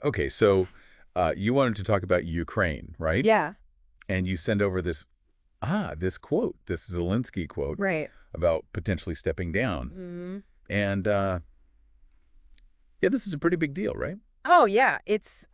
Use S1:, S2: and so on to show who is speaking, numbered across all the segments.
S1: Okay, so you wanted to talk about Ukraine, right?
S2: Yeah,
S1: And you send over this quote, this Zelenskyy quote
S2: right.
S1: about potentially stepping down.
S2: Hmm.
S1: And yeah, this is a pretty big deal, right?
S2: Oh, yeah. It's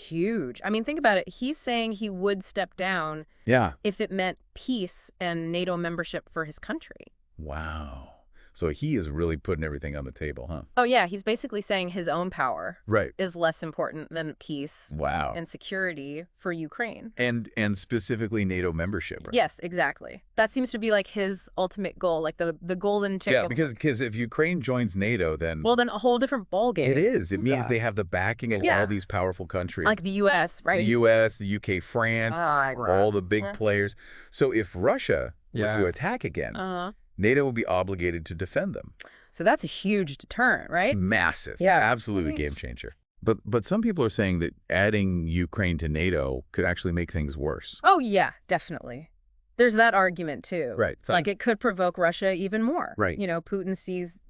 S2: huge. I mean, think about it. He's saying he would step down
S1: Yeah.
S2: if it meant peace and NATO membership for his country.
S1: Wow. So he is really putting everything on the table, huh?
S2: Oh, yeah. He's basically saying his own power
S1: Right.
S2: is less important than peace
S1: Wow.
S2: and security for Ukraine.
S1: And specifically NATO membership, right?
S2: Yes, exactly. That seems to be like his ultimate goal, like the golden ticket.
S1: Yeah, because if Ukraine joins NATO, then
S2: Well, then a whole different ballgame.
S1: it is. It means
S2: Yeah.
S1: they have the backing of
S2: Yeah.
S1: all these powerful countries.
S2: Like the U.S., right?
S1: The U.S., the U.K., France,
S2: Ah,
S1: all the big
S2: yeah.
S1: players. So if Russia were
S3: Yeah.
S1: to attack again,
S2: Uh-huh.
S1: NATO will be obligated to defend them.
S2: So that's a huge deterrent, right?
S1: Massive.
S2: Yeah.
S1: Absolutely game changer. But some people are saying that adding Ukraine to NATO could actually make things worse.
S2: Oh, yeah, definitely. There's that argument, too.
S1: Right.
S2: Like, it could provoke Russia even more.
S1: Right.
S2: You know, Putin sees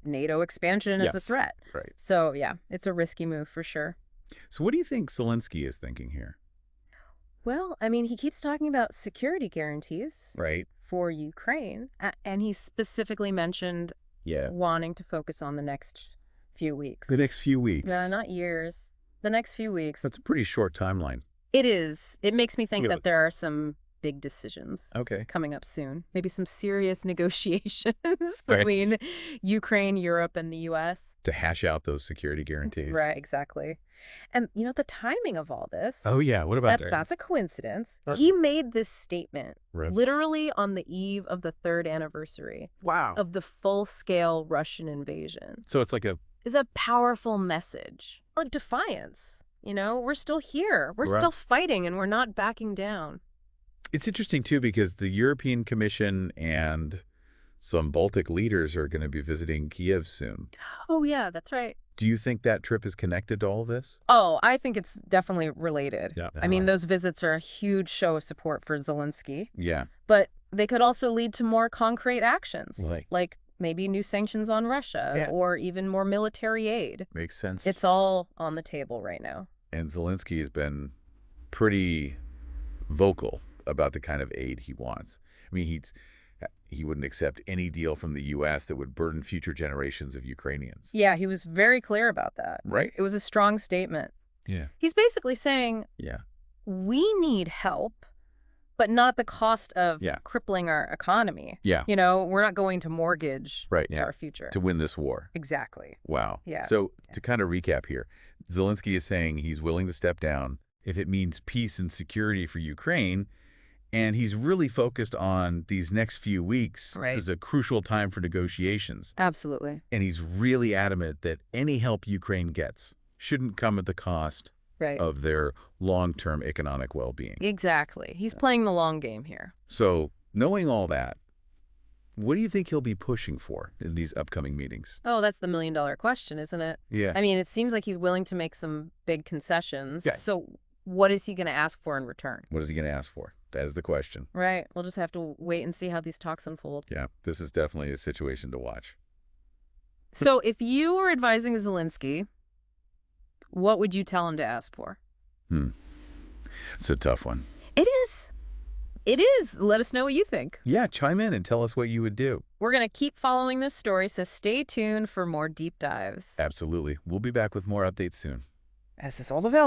S2: NATO expansion as a
S1: Yes.
S2: threat.
S1: Right.
S2: So, yeah, it's a risky move for sure.
S1: So what do you think Zelenskyy is thinking here?
S2: Well, I mean, he keeps talking about security guarantees
S1: Right.
S2: for Ukraine, and he specifically mentioned
S1: Yeah.
S2: wanting to focus on the next few weeks.
S1: The next few weeks.
S2: No, not years. The next few weeks.
S1: That's a pretty short timeline.
S2: It is. It makes me think
S1: Yeah.
S2: that there are some big decisions
S1: Okay.
S2: coming up soon. Maybe some serious negotiations
S1: Right.
S2: between Ukraine, Europe, and the U.S.
S1: To hash out those security guarantees.
S2: Right, exactly. And, you know, the timing of all this,
S1: Oh, yeah. What about that?
S2: that's a coincidence.
S1: Uh,
S2: He made this statement
S1: Right.
S2: literally on the eve of the 3rd anniversary
S1: Wow.
S2: of the full-scale Russian invasion.
S1: So it's like
S2: Is a powerful message. A defiance. You know, we're still here. We're
S1: Right.
S2: still fighting, and we're not backing down.
S1: It's interesting, too, because the European Commission and some Baltic leaders are going to be visiting Kiev soon.
S2: Oh, yeah, that's right.
S1: Do you think that trip is connected to all this?
S2: Oh, I think it's definitely related.
S1: Yeah.
S2: I mean, those visits are a huge show of support for Zelenskyy,
S1: Yeah.
S2: but they could also lead to more concrete actions,
S1: Right.
S2: like maybe new sanctions on Russia
S1: Yeah.
S2: or even more military aid.
S1: Makes sense.
S2: It's all on the table right now.
S1: And Zelenskyy has been pretty vocal about the kind of aid he wants. I mean, he wouldn't accept any deal from the U.S. that would burden future generations of Ukrainians.
S2: Yeah, he was very clear about that.
S1: Right?
S2: It was a strong statement.
S1: Yeah.
S2: He's basically saying,
S1: Yeah.
S2: we need help, but not at the cost of
S1: Yeah.
S2: crippling our economy.
S1: Yeah.
S2: You know, we're not going to mortgage
S1: Right.
S2: our future.
S1: To win this war.
S2: Exactly.
S1: Wow.
S2: Yeah.
S1: So to kind of recap here, Zelenskyy is saying he's willing to step down if it means peace and security for Ukraine. And he's really focused on these next few weeks
S2: Right.
S1: as a crucial time for negotiations.
S2: Absolutely.
S1: And he's really adamant that any help Ukraine gets shouldn't come at the cost
S2: Right.
S1: of their long-term economic well-being.
S2: Exactly. He's playing the long game here.
S1: So knowing all that, what do you think he'll be pushing for in these upcoming meetings?
S2: Oh, that's the million-dollar question, isn't it?
S1: Yeah.
S2: I mean, it seems like he's willing to make some big concessions.
S1: Yeah.
S2: So what is he going to ask for in return?
S1: What is he going to ask for? That is the question.
S2: Right. We'll just have to wait and see how these talks unfold.
S1: Yeah, this is definitely a situation to watch.
S2: So if you were advising Zelenskyy, what would you tell him to ask for?
S1: It's a tough one.
S2: It is. It is. Let us know what you think.
S1: Yeah, chime in and tell us what you would do.
S2: We're going to keep following this story, so stay tuned for more deep dives.
S1: Absolutely. We'll be back with more updates soon.
S2: As this all develops.